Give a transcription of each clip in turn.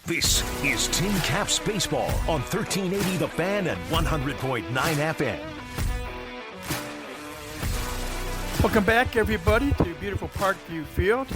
This is Tin Caps Baseball on 1380 The Fan and 100.9 FM. Welcome back, everybody, to beautiful Parkview Field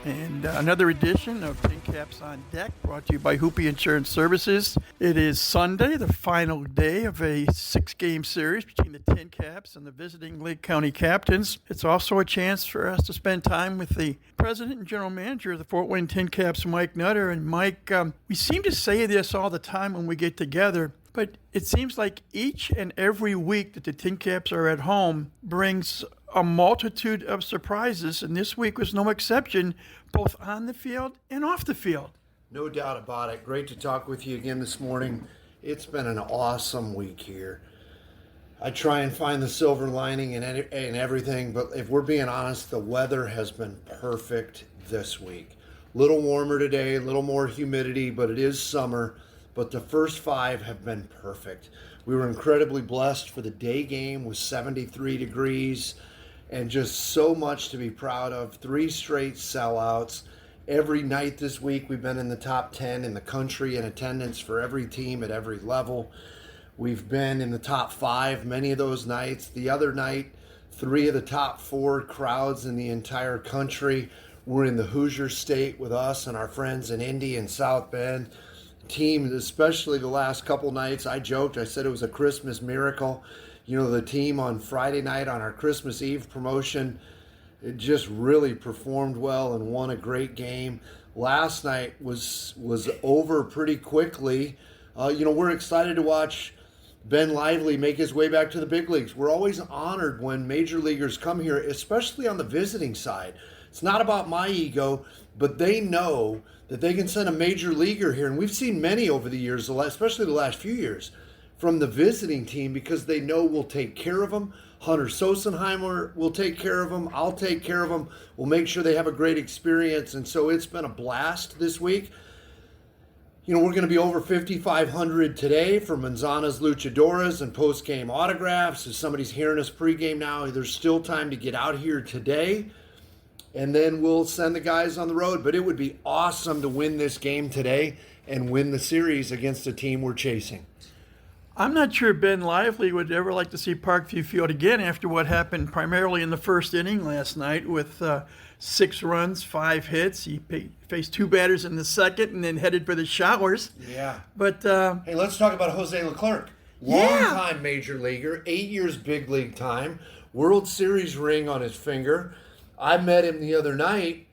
and another edition of Tin Caps on Deck, brought to you by Hoopy Insurance Services. It is Sunday, the final day of a 6-game series between the Tin Caps and the visiting Lake County Captains. It's also a chance for us to spend time with the president and general manager of the Fort Wayne Tin Caps, Mike Nutter. And Mike, we seem to say this all the time when we get together, but it seems like each and every week that the Tin Caps are at home brings a multitude of surprises, and this week was no exception, both on the field and off the field. No doubt about it. Great to talk with you again this morning. It's been an awesome week here. I try and find the silver lining in everything, but if we're being honest, the weather has been perfect this week. A little warmer today, a little more humidity, but it is summer. But the first 5 have been perfect. We were incredibly blessed for the day game with 73 degrees and just so much to be proud of. 3 straight sellouts. Every night this week we've been in the top 10 in the country in attendance for every team at every level. We've been in the top 5 many of those nights. The other night, 3 of the top 4 crowds in the entire country were in the Hoosier State with us and our friends in Indy and South Bend. Team, especially the last couple nights, I joked, I said it was a Christmas miracle. You know, the team on Friday night on our Christmas Eve promotion, it just really performed well and won a great game. Last night was over pretty quickly. We're excited to watch Ben Lively make his way back to the big leagues. We're always honored when major leaguers come here, especially on the visiting side. It's not about my ego, but they know that they can send a major leaguer here. And we've seen many over the years, especially the last few years, from the visiting team, because they know we'll take care of them. Hunter Sosenheimer will take care of them. I'll take care of them. We'll make sure they have a great experience. And so it's been a blast this week. You know, we're going to be over 5,500 today for Manzana's Luchadoras and post-game autographs. If somebody's hearing us pregame now, there's still time to get out here today. And then we'll send the guys on the road. But it would be awesome to win this game today and win the series against the team we're chasing. I'm not sure Ben Lively would ever like to see Parkview Field again after what happened primarily in the first inning last night with 6 runs, 5 hits. He faced 2 batters in the second and then headed for the showers. Yeah. But hey, let's talk about Jose Leclerc. Long-time major leaguer, 8 years big league time, World Series ring on his finger. I met him the other night.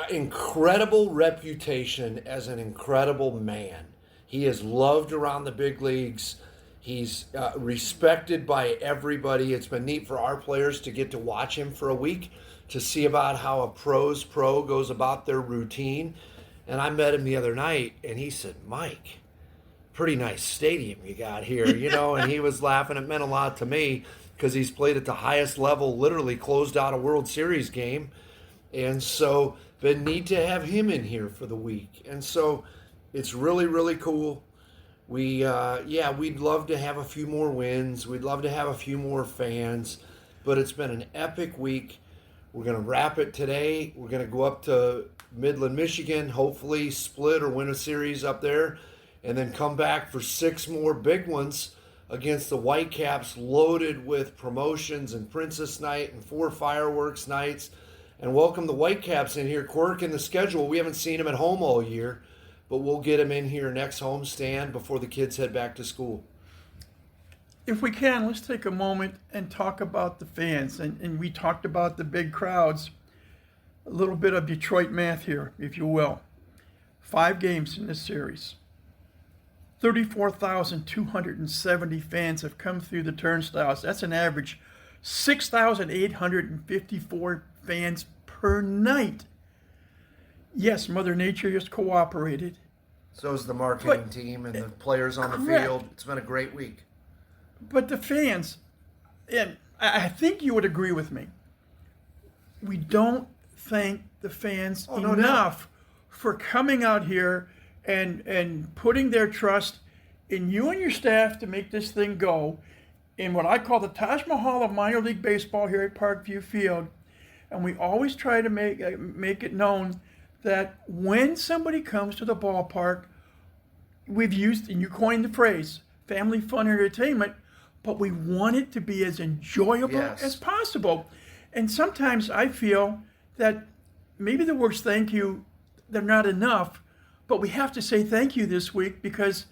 Incredible reputation as an incredible man. He is loved around the big leagues. He's respected by everybody. It's been neat for our players to get to watch him for a week, to see about how a pro's pro goes about their routine. And I met him the other night, and he said, "Mike, pretty nice stadium you got here," and he was laughing. It meant a lot to me because he's played at the highest level, literally closed out a World Series game. And so been neat to have him in here for the week. And so it's really, really cool. We'd love to have a few more wins. We'd love to have a few more fans. But it's been an epic week. We're going to wrap it today. We're going to go up to Midland, Michigan, hopefully split or win a series up there, and then come back for 6 more big ones against the Whitecaps, loaded with promotions and Princess Night and 4 fireworks nights. And welcome the Whitecaps in here. Quirk in the schedule. We haven't seen him at home all year, but we'll get him in here next homestand before the kids head back to school. If we can, let's take a moment and talk about the fans. And we talked about the big crowds. A little bit of Detroit math here, if you will. 5 games in this series. 34,270 fans have come through the turnstiles. That's an average 6,854 fans per night. Yes, Mother Nature has cooperated. So is the marketing team and the players on the field. It's been a great week. But the fans, and I think you would agree with me, we don't thank the fans enough for coming out here and putting their trust in you and your staff to make this thing go in what I call the Taj Mahal of minor league baseball here at Parkview Field. And we always try to make it known that when somebody comes to the ballpark, we've used, and you coined the phrase, family fun entertainment, but we want it to be as enjoyable Yes. as possible. And sometimes I feel that maybe the words thank you, they're not enough, but we have to say thank you this week because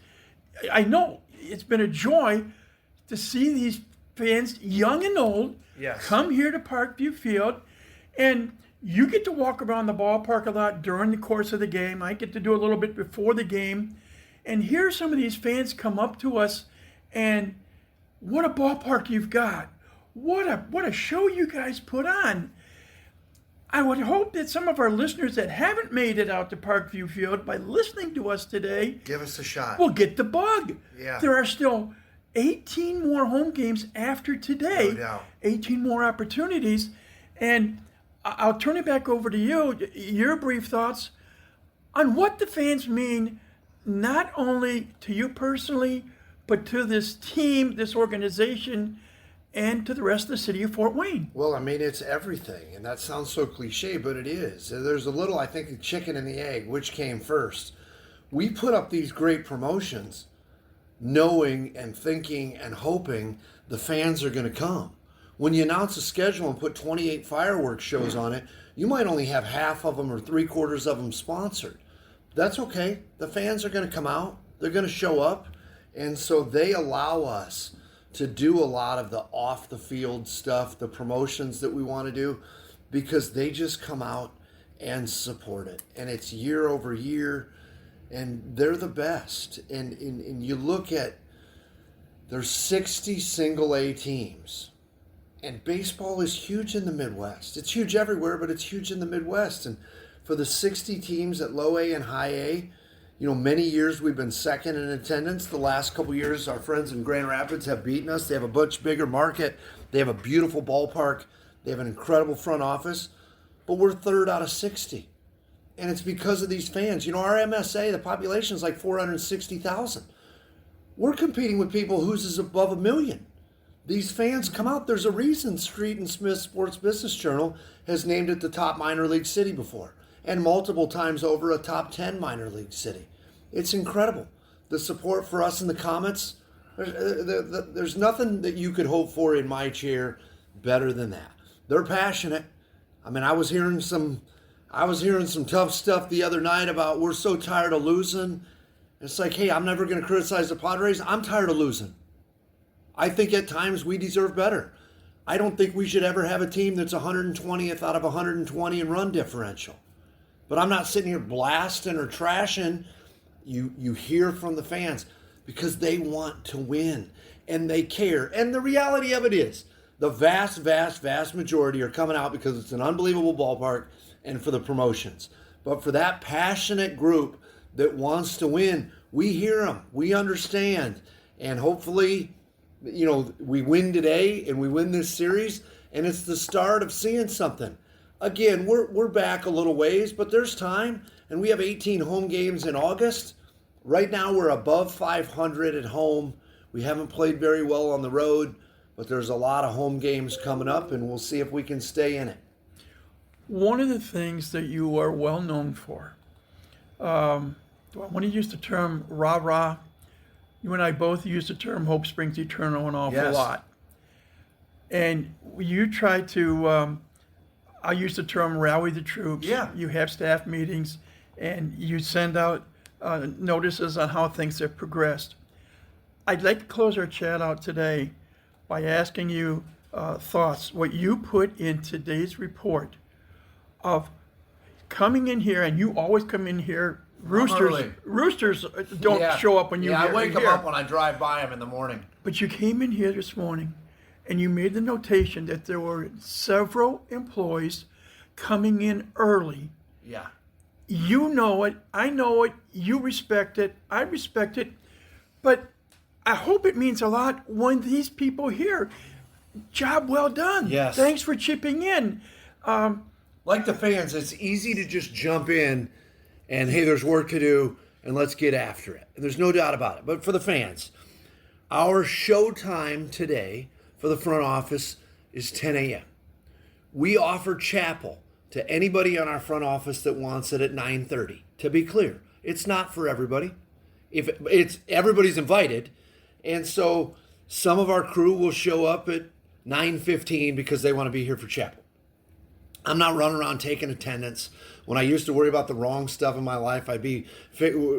I know it's been a joy to see these fans, young and old, Yes. come here to Parkview Field. And you get to walk around the ballpark a lot during the course of the game. I get to do a little bit before the game. And here some of these fans come up to us, and what a ballpark you've got. What a show you guys put on. I would hope that some of our listeners that haven't made it out to Parkview Field by listening to us today Give us a shot. will get the bug. Yeah. There are still 18 more home games after today. No doubt. 18 more opportunities. And I'll turn it back over to you. Your brief thoughts on what the fans mean, not only to you personally, but to this team, this organization, and to the rest of the city of Fort Wayne. Well, I mean, it's everything, and that sounds so cliche, but it is. There's a little, I think, the chicken and the egg, which came first. We put up these great promotions knowing and thinking and hoping the fans are going to come. When you announce a schedule and put 28 fireworks shows on it, you might only have half of them or 3/4 of them sponsored. That's okay. The fans are going to come out. They're going to show up. And so they allow us to do a lot of the off the field stuff, the promotions that we want to do, because they just come out and support it. And it's year over year, and they're the best. And you look at, there's 60 single A teams. And baseball is huge in the Midwest. It's huge everywhere, but it's huge in the Midwest. And for the 60 teams at low A and high A, many years we've been second in attendance. The last couple years, our friends in Grand Rapids have beaten us. They have a much bigger market. They have a beautiful ballpark. They have an incredible front office. But we're third out of 60. And it's because of these fans. Our MSA, the population is like 460,000. We're competing with people whose is above 1 million. These fans come out. There's a reason Street and Smith Sports Business Journal has named it the top minor league city before, and multiple times over a top 10 minor league city. It's incredible. The support for us in the comments, there's nothing that you could hope for in my chair better than that. They're passionate. I mean, I was hearing some tough stuff the other night about we're so tired of losing. It's like, hey, I'm never going to criticize the Padres. I'm tired of losing. I think at times we deserve better. I don't think we should ever have a team that's 120th out of 120 in run differential. But I'm not sitting here blasting or trashing. You hear from the fans because they want to win and they care. And the reality of it is the vast, vast, vast majority are coming out because it's an unbelievable ballpark and for the promotions. But for that passionate group that wants to win, we hear them. We understand. And hopefully, we win today and we win this series, and it's the start of seeing something. Again, we're back a little ways, but there's time, and we have 18 home games in August. Right now, we're above 500 at home. We haven't played very well on the road, but there's a lot of home games coming up, and we'll see if we can stay in it. One of the things that you are well known for, I want to use the term rah-rah. You and I both use the term hope springs eternal an awful lot. And you try to, I use the term rally the troops. Yeah. You have staff meetings and you send out notices on how things have progressed. I'd like to close our chat out today by asking you thoughts, what you put in today's report of coming in here, and you always come in here. Roosters don't show up when you I get wake them here. up when I drive by them in the morning. But you came in here this morning and you made the notation that there were several employees coming in early. Yeah. You know it. I know it. You respect it. I respect it. But I hope it means a lot when these people here. Job well done. Yes. Thanks for chipping in. Like the fans, it's easy to just jump in and, hey, there's work to do, and let's get after it. And there's no doubt about it. But for the fans, our show time today for the front office is 10 a.m. We offer chapel to anybody on our front office that wants it at 9:30. To be clear, it's not for everybody. If it's everybody's invited, and so some of our crew will show up at 9:15 because they want to be here for chapel. I'm not running around taking attendance. When I used to worry about the wrong stuff in my life, I'd be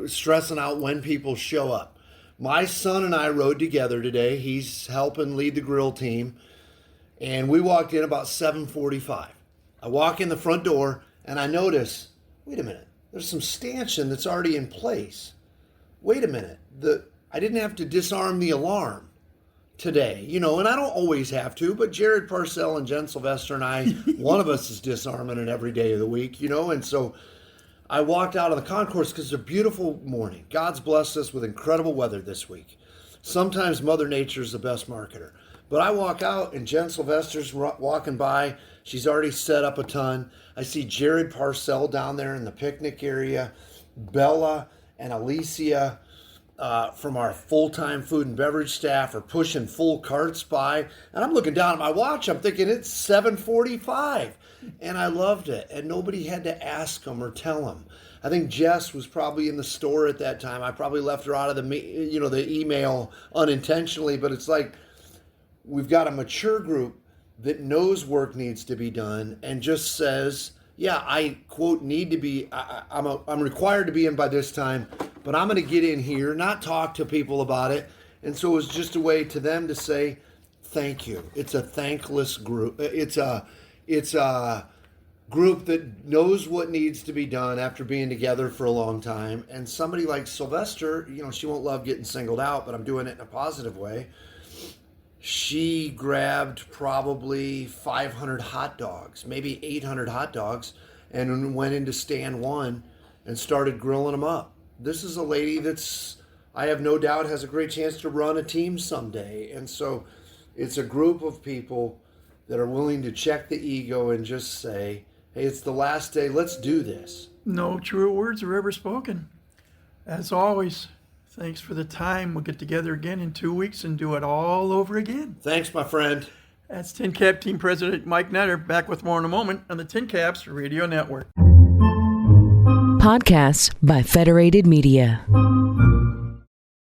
stressing out when people show up. My son and I rode together today. He's helping lead the grill team. And we walked in about 7:45. I walk in the front door and I notice, wait a minute, there's some stanchion that's already in place. Wait a minute, I didn't have to disarm the alarm today, and I don't always have to, but Jared Parcell and Jen Sylvester and I, one of us is disarming it every day of the week, and so I walked out of the concourse because it's a beautiful morning. God's blessed us with incredible weather this week. Sometimes Mother Nature is the best marketer. But I walk out and Jen Sylvester's walking by. She's already set up a ton. I see Jared Parcell down there in the picnic area. Bella and Alicia from our full-time food and beverage staff are pushing full carts by. And I'm looking down at my watch. I'm thinking it's 7:45. And I loved it. And nobody had to ask them or tell them. I think Jess was probably in the store at that time. I probably left her out of the email unintentionally. But it's like we've got a mature group that knows work needs to be done and just says, yeah, I, quote, need to be, I'm required to be in by this time, but I'm going to get in here, not talk to people about it. And so it was just a way to them to say, thank you. It's a thankless group. It's a group that knows what needs to be done after being together for a long time. And somebody like Sylvester, she won't love getting singled out, but I'm doing it in a positive way. She grabbed probably 500 hot dogs, maybe 800 hot dogs, and went into stand one and started grilling them up. This is a lady I have no doubt, has a great chance to run a team someday. And so it's a group of people that are willing to check the ego and just say, hey, it's the last day, let's do this. No truer words are ever spoken. As always, thanks for the time. We'll get together again in 2 weeks and do it all over again. Thanks, my friend. That's Tin Cap Team President Mike Netter, back with more in a moment on the Tin Caps Radio Network. Podcasts by Federated Media.